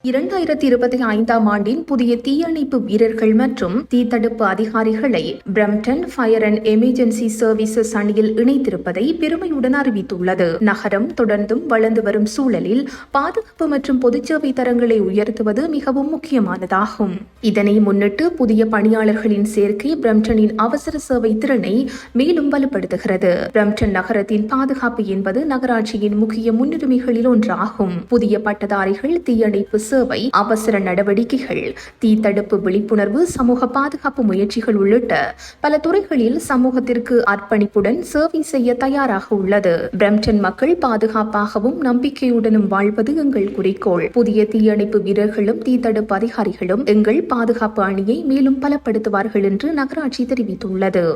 2025ஆம் ஆண்டின் புதிய தீயணைப்பு வீரர்கள் மற்றும் தீத்தடுப்பு அதிகாரிகளை Brampton fire and emergency services அணியில் இணைத்திருப்பதை பெருமையுடன் அறிவித்துள்ளது. நகரம் தொடர்ந்தும் வளர்ந்து வரும் சூழலில் பாதுகாப்பு மற்றும் பொதுச்சேவை தரங்களை உயர்த்துவது மிகவும் முக்கியமானதாகும். இதனை முன்னிட்டு புதிய பணியாளர்களின் சேர்க்கை பிரம்டனின் அவசர சேவை திறனை மேலும் வலுப்படுத்துகிறது. பிரம்டன் நகரத்தின் பாதுகாப்பு என்பது நகராட்சியின் முக்கிய முன்னுரிமைகளில் ஒன்றாகும். புதிய பட்டதாரிகள் தீயணைப்பு சேவை, அவசர நடவடிக்கைகள், தீத்தடுப்பு விழிப்புணர்வு, சமூக பாதுகாப்பு முயற்சிகள் உள்ளிட்ட பல துறைகளில் சமூகத்திற்கு அர்ப்பணிப்புடன் சேவை செய்ய தயாராக உள்ளது. பிரம்டன் மக்கள் பாதுகாப்பாகவும் நம்பிக்கையுடனும் வாழ்வது எங்கள் குறிக்கோள். புதிய தீயணைப்பு வீரர்களும் தீத்தடுப்பு அதிகாரிகளும் எங்கள் பாதுகாப்பு அணியை மேலும் பலப்படுத்துவார்கள் என்று நகராட்சி தெரிவித்துள்ளது.